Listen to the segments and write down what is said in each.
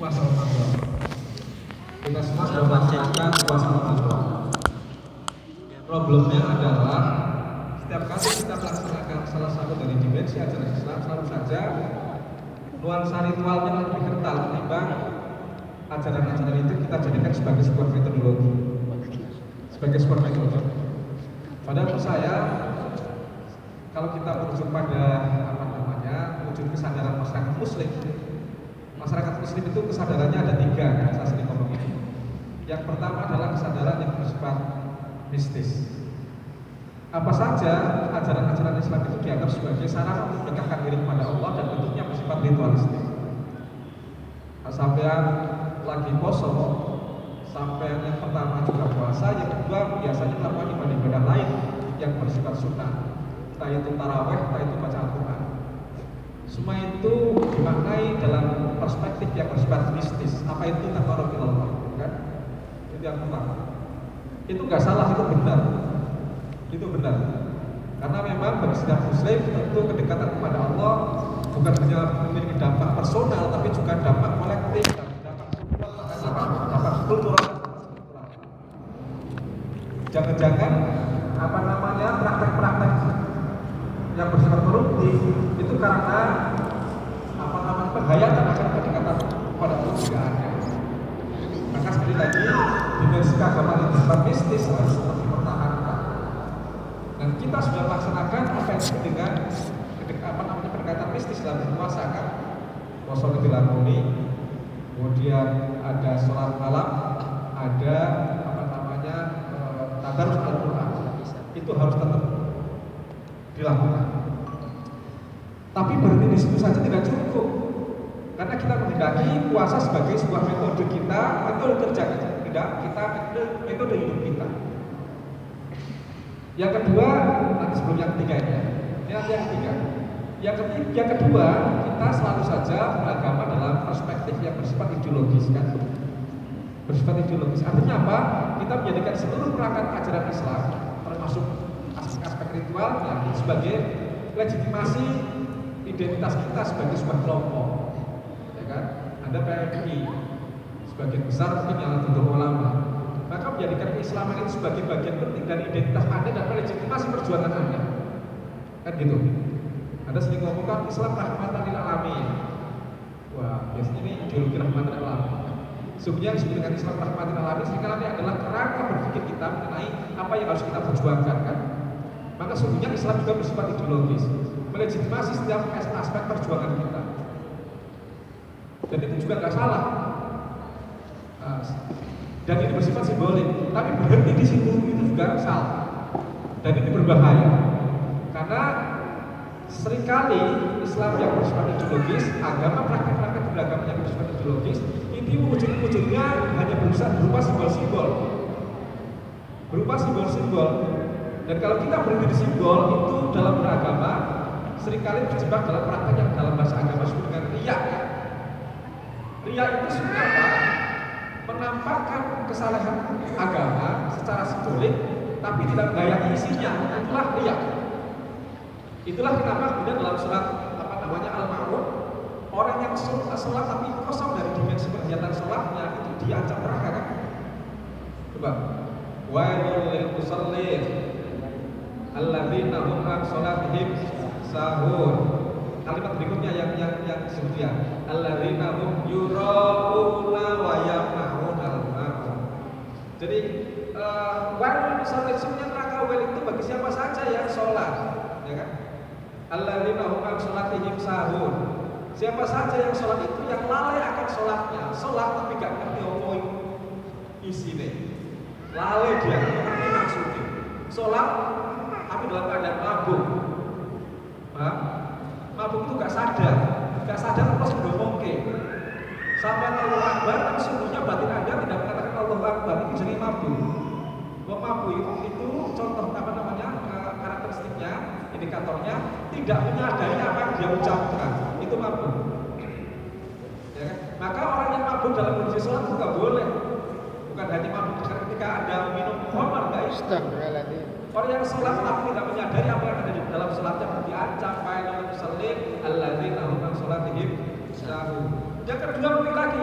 puasa Ramadan. Kita semua sudah melaksanakan puasa Ramadan. Problemnya adalah setiap kali kita melaksanakan salah satu dari dimensi ajaran Islam, selalu saja nuansa ritualnya lebih kental ketimbang ajaran-ajaran itu kita jadikan sebagai sebuah metodologi, sebagai sebuah metode. Padahal menurut saya, kalau kita merujuk pada menuju kesadaran masyarakat Muslim itu kesadarannya ada tiga, kan saya sering ngomong ini. Yang pertama adalah kesadaran yang bersifat mistis. Apa saja ajaran-ajaran Islam itu dianggap sebagai sarana untuk mendekatkan diri kepada Allah dan bentuknya bersifat ritualistik. Sampai lagi poso, sampai yang pertama juga puasa, yang kedua biasanya melakukan ibadah-ibadah lain yang bersifat sunnah, entah itu taraweh, entah itu baca Al-Quran. Semua itu dimaknai dalam perspektif yang bersifat mistis. Apa itu taqarrub ila Allah, kan? Itu yang pertama. Itu nggak salah, itu benar. Itu benar. Karena memang bagi setiap muslim tentu kedekatan kepada Allah bukan hanya memiliki dampak personal, tapi juga dampak kolektif, dampak kultural. Jangan-jangan praktek-praktek yang bersifat koruptif itu karena penghayatan akan kedekatan kepada Allah tidak ada. Maka sekali lagi dimensi keagamaan yang bersifat mistis harus tetap dipertahankan. Dan kita sudah melaksanakan apa yang disebut dengan pendekatan mistis dalam berpuasa, kan? Puasa dilakoni, kemudian ada sholat malam, ada tadarus Al-Quran. Itu harus tetap dilakukan. Tapi berhenti di situ saja tidak cukup, karena kita menghendaki puasa sebagai sebuah metode kita, metode kerja kita, metode hidup kita. Yang kedua, nanti sebelum yang ketiga ini nanti yang ketiga. Yang kedua, kita selalu saja beragama dalam perspektif yang bersifat ideologis, kan? Bersifat ideologis. Artinya apa? Kita menjadikan seluruh perangkat ajaran Islam, termasuk aspek-aspek ritualnya, sebagai legitimasi identitas kita sebagai sebuah kelompok, ya kan? Ada PMI, sebagian besar mungkin yang Nahdlatul Ulama. Maka menjadikan keislaman itu sebagai bagian penting dari identitas Anda dan legitimasi perjuangan Anda, kan gitu. Anda sering ngomongkan Islam rahmatan lil alamin. Wah, biasanya ini ideologi rahmatan lil alamin. Sebenarnya disebut dengan Islam rahmatan lil alamin seringkali adalah kerangka berpikir kita mengenai apa yang harus kita perjuangkan, kan? Maka sesungguhnya Islam juga bersifat ideologis, melegitimasi setiap aspek perjuangan kita. Dan itu juga nggak salah. Dan ini bersifat simbolik. Tapi berhenti di situ itu juga salah. Dan ini berbahaya. Karena seringkali Islam yang bersifat ideologis, agama praktek-praktek beragama yang bersifat ideologis, itu wujud-wujudnya hanya berupa simbol-simbol. Berupa simbol-simbol. Dan kalau kita berhenti di simbol, itu dalam beragama seringkali terjebak dalam praktek yang dalam bahasa agama disebut dengan riya. Riya itu sebenarnya apa? Menampakkan kesalahan agama secara simbolik, tapi tidak menggayai isinya. Itulah riya. Itulah kenapa kemudian dalam surat Al-Ma'un, orang yang sholat tapi kosong dari dimensi kegiatan sholatnya itu diancam neraka, kan? Coba. Wailul lil musallin alladzina hum an sholatihim sahun. Kalimat berikutnya yang disebutnya alladzina hum yura'una wa yamna'una al-ma'un. Jadi wailul musallin, sebenarnya neraka wail itu bagi siapa saja yang sholat, ya kan? Alladzina hum an sholatihim sahun. Siapa saja yang sholat itu yang lalai akan sholatnya, sholat tapi gak ngerti apa isinya, lalai dia, ngerti maksudnya. Sholat tapi dalam keadaan mabuk, mabuk itu gak sadar terus ngomongke. Sampai Allahu Akbar, tapi sungguhnya batin Anda tidak mengatakan Allahu Akbar, itu jadi mabuk. Mabuk itu contoh karakteristiknya, indikatornya tidak menyadari apa yang dia ucapkan, itu mabuk, ya kan? Maka orang yang mabuk dalam kondisi sholat itu nggak boleh, bukan hanya mabuk ketika ada minum khamar, nggak bisa. Orang yang sholat tapi tidak menyadari apa yang ada di dalam sholatnya diancam failul musallin alladzina hum an sholatihim sahun. Yang kedua, lagi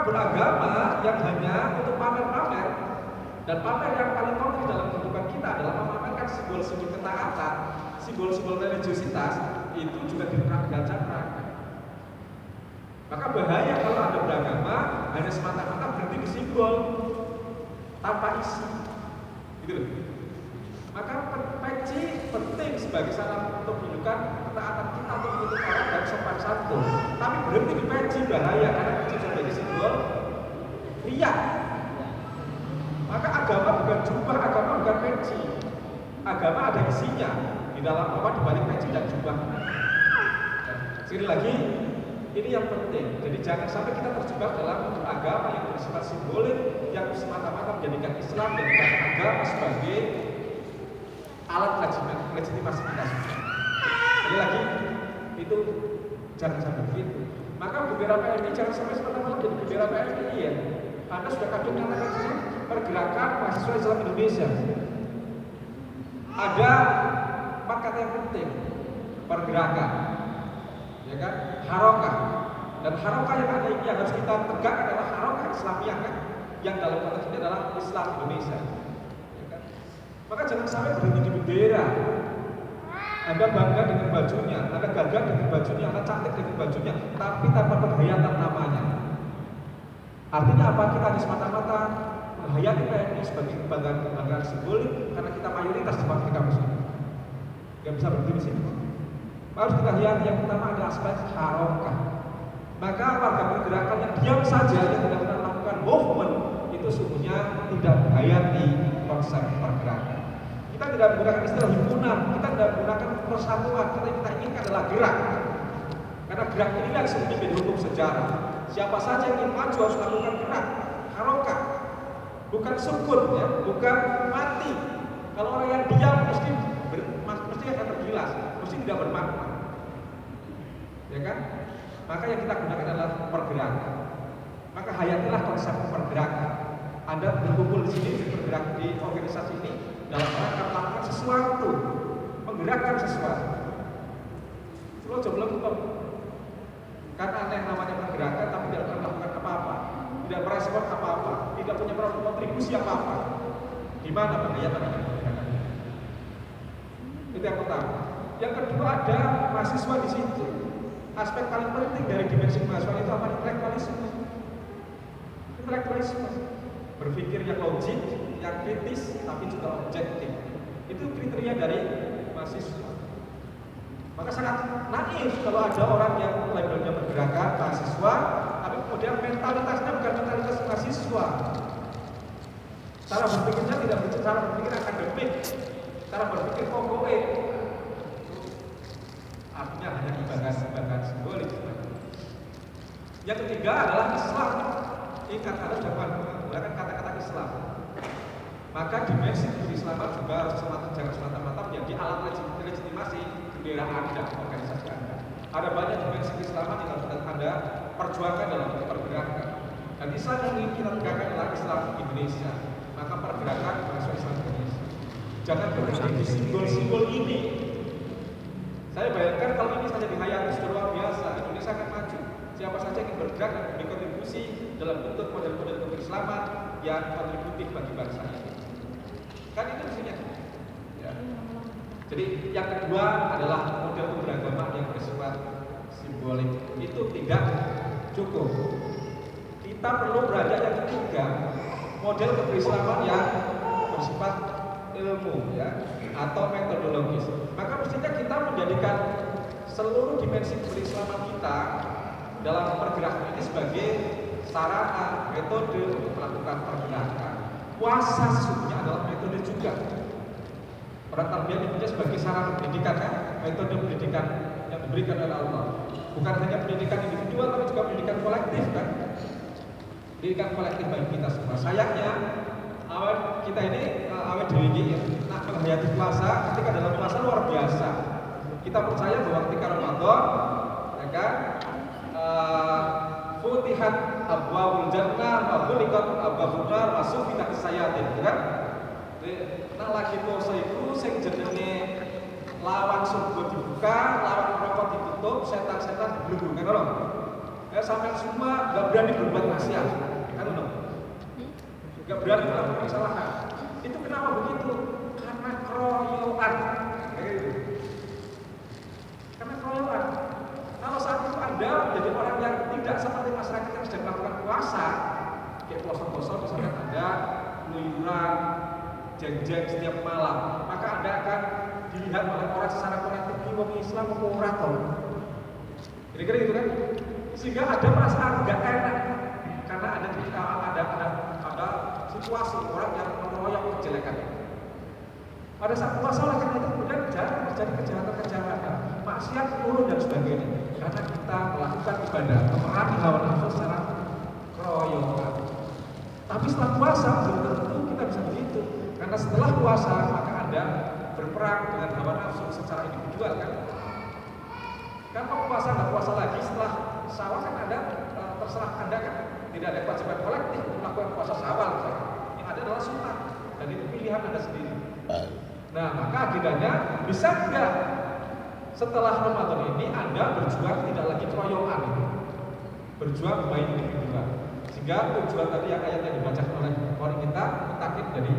beragama yang hanya untuk pamer-pamer, dan pamer yang paling konkret dalam kehidupan kita adalah memamerkan simbol-simbol ketaatan, simbol-simbol religiositas, itu juga dirancang. Maka bahaya kalau Anda beragama hanya semata-mata berhenti di simbol tanpa isi, gitu loh. Maka peci penting sebagai sarana untuk menunjukkan ketaatan kita untuk menutup orang dan sopan santun. Tapi berhenti di peci bahaya karena peci sebagai simbol riya. Maka agama bukan jubah, agama bukan peci. Agama ada isinya di dalam apa di balik peci dan jubah. Sekali lagi, ini yang penting. Jadi jangan sampai kita terjebak dalam agama yang bersifat simbolik, yang semata-mata menjadikan Islam dan agama sebagai alat legitimasi kita. Sekali lagi, itu jangan sampai begitu. Maka bendera PMI jangan sampai semata-mata jadi bendera PMI ya. Anda sudah kadang mengatakan sini pergerakan mahasiswa Islam Indonesia. Ada 4 kata yang penting: pergerakan, ya kan, harokah. Dan harokah yang ada ini yang harus kita tegak adalah harokah Islamiyah kan, yang dalam konteks ini adalah Islam Indonesia. Ya kan? Maka jangan sampai berhenti di bendera. Anda bangga dengan bajunya, Anda gagah dengan bajunya, Anda cantik dengan bajunya, tapi tanpa penghayatan namanya. Artinya apa? Kita hanya semata-mata menghayati PMI sebagai kebanggaan simbolik karena kita mayoritas di kampus ini. Gak bisa berhenti di sini. Harus kita lihat yang pertama ada aspek harokah. Maka warga pergerakan yang diam saja yang tidak pernah melakukan movement itu sungguhnya tidak menghayati konsep pergerakan. Kita tidak menggunakan istilah himpunan, kita tidak menggunakan persatuan, kita inginkan adalah gerak. Karena gerak ini yang sungguhnya menjadi hukum sejarah. Siapa saja yang ingin maju harus melakukan gerak, harokah, bukan sukun ya, bukan mati. Kalau orang yang diam mesti akan tergilas, mesti tidak bermakna, ya kan? Maka yang kita gunakan adalah pergerakan. Maka hayatilah konsep pergerakan. Anda berkumpul di sini, bergerak di organisasi ini dalam rangka melakukan sesuatu, menggerakkan sesuatu. Kalau belum karena ada yang namanya pergerakan, tapi tidak pernah melakukan apa-apa, tidak merespon apa-apa, tidak punya kontribusi apa-apa. Di mana penghayatan pergerakan? Itu yang pertama. Yang kedua ada mahasiswa di situ. Aspek paling penting dari dimensi mahasiswa itu apa? Intelektualisme. Berpikir yang logik, yang kritis, tapi juga objektif. Itu kriteria dari mahasiswa. Maka sangat naif kalau ada orang yang labelnya pergerakan mahasiswa, tapi kemudian mentalitasnya bukan mentalitas mahasiswa. Cara berpikirnya tidak cara berpikir akademik, cara berpikir kokoe. Artinya hanya ibadah simbolik. Yang ketiga adalah Islam. Ingat, Anda sudah menggunakan kata-kata Islam. Maka dimensi keislaman juga harus jangan semata-mata menjadi alat legitimasi bendera Anda, organisasi Anda. Ada banyak dimensi keislaman yang harus Anda perjuangkan dalam pergerakan. Dan Islam yang ingin kita tegakkan adalah Islam Indonesia. Maka pergerakan mahasiswa Islam Indonesia. Jangan berhenti di simbol-simbol ini. Saya bayangkan kalau ini saja dihayati sudah luar biasa, Indonesia akan maju. Siapa saja yang ingin bergerak dan memberi kontribusi dalam bentuk model-model keislaman yang kontributif bagi bangsa ini. Kan itu mestinya. Ya. Jadi yang kedua adalah model beragama yang bersifat simbolik. Itu tidak cukup. Kita perlu berada yang ketiga, model keislaman yang bersifat ilmu ya atau metodologis. Maka mestinya kita menjadikan seluruh dimensi keislaman kita dalam pergerakan ini sebagai sarana, metode untuk melakukan pergerakan. Puasa sesungguhnya adalah metode juga. Orang tarbiyah itu sebagai sarana pendidikan kan, metode pendidikan yang diberikan oleh Allah. Bukan hanya pendidikan individual, tapi juga pendidikan kolektif kan. Pendidikan kolektif bagi kita semua. Sayangnya awal kita ini awal diri nak menghayati puasa ketika dalam puasa luar biasa. Kita percaya bahwa ketika Ramadan, ya kan, futihat abwaabul jannah wa ghuliqat abwaabun nar wa sufihat sayatin, kan? Nah lagi puasa itu sing jenenge lawan surga dibuka, lawan neraka ditutup, setan-setan dibelenggu, kan lho. sampai semua nggak berani berbuat maksiat, kan nggak berani melakukan kesalahan. Itu kenapa begitu? Karena keroyokan, kayak gitu. Karena keroyokan. Kalau saat itu Anda menjadi orang yang tidak seperti masyarakat yang sedang melakukan puasa, kayak puasa-puasa misalkan Anda keluyuran, jeng-jeng setiap malam, maka Anda akan dilihat oleh orang secara kolektif di wong Islam mau murato. Kira-kira gitu kan? Sehingga ada perasaan nggak enak karena ada situasi orang yang mengeroyok kejelekan. Pada saat puasa oleh karena itu kemudian jarang terjadi kejahatan-kejahatan, maksiat turun dan sebagainya. Karena kita melakukan ibadah, memerangi hawa nafsu secara keroyokan. Tapi setelah puasa belum tentu kita bisa begitu. Karena setelah puasa maka Anda berperang dengan hawa nafsu secara individual kan. Kan kalau puasa nggak puasa lagi setelah Syawal kan Anda terserah Anda kan tidak ada kewajiban kolektif untuk melakukan puasa Syawal misalnya. Yang ada adalah sunnah dan itu pilihan Anda sendiri. Nah maka agendanya bisa enggak setelah Ramadan ini Anda berjuang tidak lagi keroyokan, berjuang baik individual. Sehingga tujuan tadi yang ayat yang dibacakan oleh orang kita mutakin jadi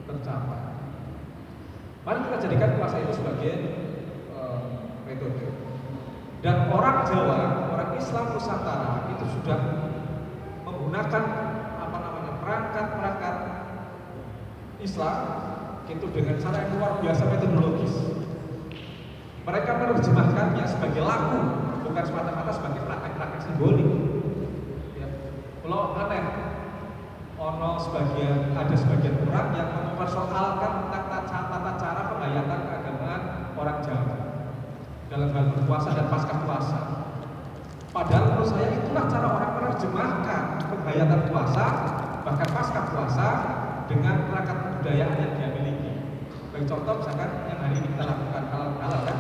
tercapai. Mari kita jadikan puasa itu sebagai metode. Dan orang Jawa, orang Islam Nusantara itu sudah menggunakan perangkat Islam itu dengan cara yang luar biasa metodologis. Mereka menerjemahkannya sebagai laku, bukan semata-mata sebagai praktek-praktek simbolik. Ya. Kalau aneh, ada sebagian orang yang mempersoalkan tentang tata cara penghayatan keagamaan orang Jawa dalam hal berpuasa dan pasca puasa. Padahal menurut saya itulah cara orang menerjemahkan penghayatan puasa bahkan pasca puasa dengan perangkat kebudayaan yang dia miliki. Bagi contoh misalkan yang hari ini kita lakukan halal kan?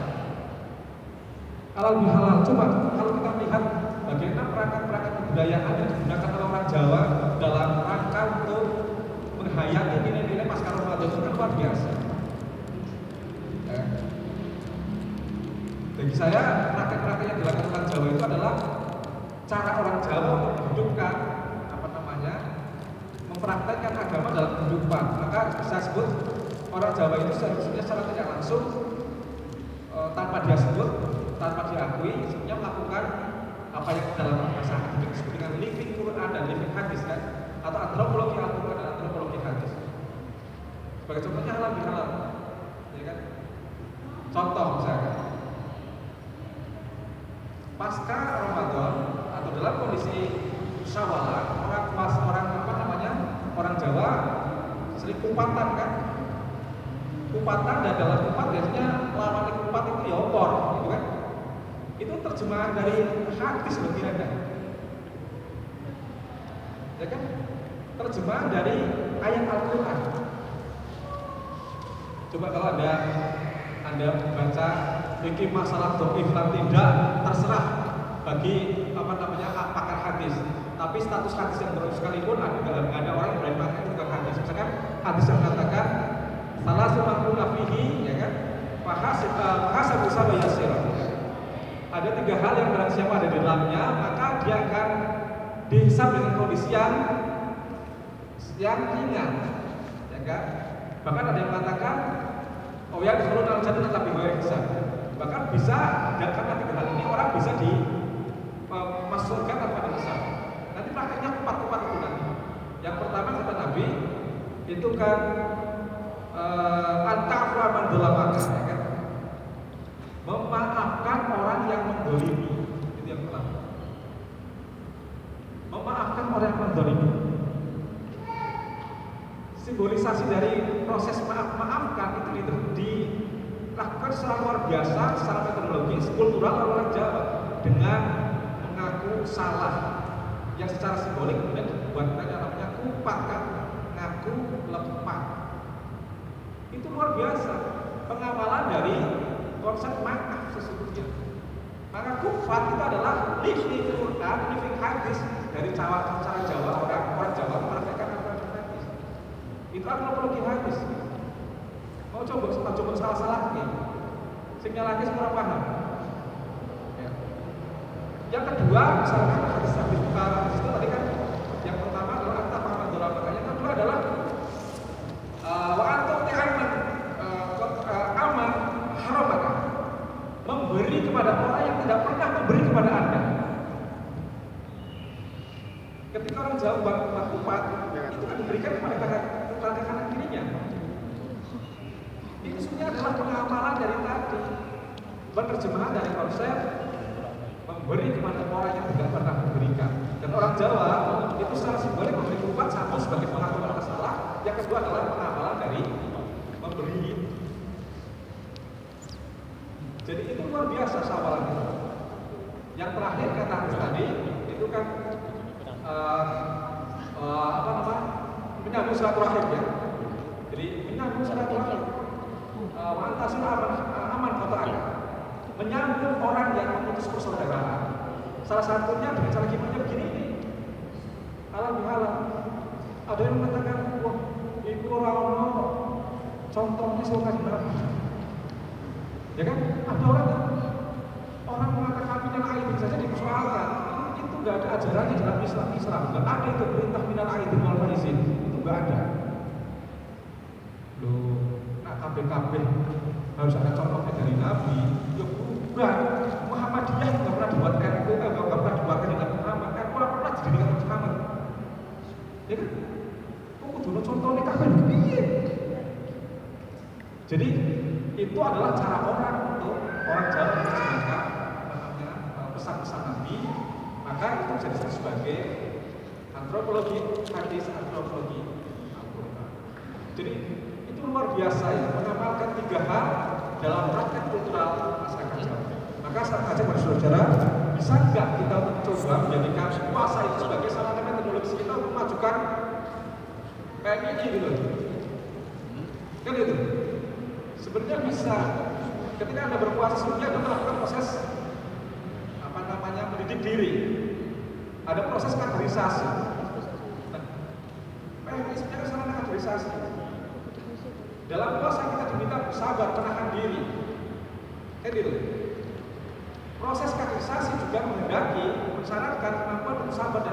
Halal bihalal. Coba kalau kita melihat bagaimana perangkat kebudayaan yang digunakan oleh orang Jawa dalam rangka untuk menghayati nilai-nilai pasca Ramadan itu kan luar biasa. Bagi saya praktek-praktek yang dilakukan orang Jawa itu adalah cara orang Jawa untuk menghidupkan mempraktekkan agama dalam kehidupan. Maka saya sebut orang Jawa itu seharusnya secara tidak langsung tanpa dia sebut, tanpa diakui, sebenarnya melakukan apa yang dalam bahasa akademik disebut dengan living Quran dan living hadis kan, atau antropologi Al-Quran dan antropologi hadis. Sebagai contohnya halal bihalal, ya kan? Contoh misalkan pasca Ramadan atau dalam kondisi Syawalan, orang Jawa sering kupatan kan, kupatan dan dalam kupat biasanya lawan kupat itu ya opor, gitu kan? Itu terjemahan dari hadis bagi Anda, ya kan? Terjemahan dari ayat Al-Quran. Coba kalau Anda baca bikin masalah dhaif dan tidak terserah bagi pakar hadis. Tapi status hadis yang terus sekalipun ada orang yang berani pakai tentang hadis. Misalkan hadis yang mengatakan salah satu nafihi, ya kan? Fahasabu sabaya sirah. Ada 3 hal yang barang siapa ada di dalamnya, maka dia akan dihisab dengan kondisi yang ringan, ya kan? Bahkan ada yang mengatakan, oh ya, disuruh dalam jannah tapi gue hisab. Bahkan bisa karena 3 hal ini orang bisa dimasukkan tanpa dihisab. Nanti prakteknya kupat-kupat itu nanti. Yang pertama kata Nabi itu kan anta'fa man dzalamaka, ya kan? Memaafkan orang yang mendolimi. Itu yang pertama. Memaafkan orang yang mendolimi. Simbolisasi dari proses maafkan itu dilakukan secara luar biasa, secara metodologis, kultural orang Jawa dengan mengaku salah. Yang secara simbolik kemudian dibuat namanya kupat kan, ngaku lemah. Itu luar biasa pengawalan dari konsep maaf sesungguhnya. Maka kupat itu adalah living Quran, living hadis dari cara Jawa orang Jawa mempraktekkan Al-Quran hadis. Itu antropologi hadis. Mau coba salah-salah nih. Sinyal lagi kurang paham. Ya. Yang kedua, misalkan hadis Nabi Bukhari itu tadi kan yang pertama adalah anta Muhammad dalam makanya yang kedua adalah wa antum ti'aman aman haramaka, memberi kepada orang yang tidak pernah memberi kepada Anda. Ketika orang jauh bang kupat itu kan diberikan kepada kakak kanan kirinya. Ini sebenarnya adalah pengamalan dari tadi, penerjemahan dari konsep memberi kepada orang yang tidak pernah memberikan. Dan orang Jawa itu secara simbolik memberi kupat satu sebagai pengakuan masalah, yang kedua adalah pengamalan dari memberi. Jadi itu luar biasa sawalan itu. Yang terakhir kata Hans tadi itu kan menyambung silaturahim ya. Jadi menyambung silaturahim. Mantasul aman kotoran, menyambung orang yang memutus persaudaraan. Salah satunya dengan cara gimana begini ini. Alhamdulillah. Ada yang mengatakan, wah, itu orang contohnya suka gimana? Ya kan? Ada orang mengatakan minal aidin saja dipersoalkan. Itu nggak ada ajarannya dalam Islam. Nggak ada itu perintah minal aidin wal faizin. Itu nggak ada. Loh, KPKP harus ada contohnya dari Nabi. Ya bukan, Muhammadiyah nggak pernah dibuat NU, nggak pernah dibuat dengan Muhammad. NU pernah dijadikan Muhammad. Ya kan? Kok dulu contohnya KPKP begini. Jadi itu adalah cara orang untuk orang Jawa menjelaskan pesan-pesan Nabi. Maka itu bisa disebut sebagai antropologi hadis, antropologi Al-Quran. Jadi luar biasa ya, mengamalkan 3 hal dalam praktek kultural masyarakat Jawa. Maka saja saudara, bisa nggak kita coba menjadikan puasa itu sebagai salah satu metodologi kita untuk memajukan PMI gitu, kan gitu. Sebenarnya bisa. Ketika Anda berpuasa sebenarnya Anda melakukan proses mendidik diri. Ada proses kaderisasi. Nah, PMI sebenarnya sarana kaderisasi. Dalam puasa kita diminta bersabar, menahan diri. Kan gitu. Proses kaderisasi juga mensyaratkan kemampuan bersabar dan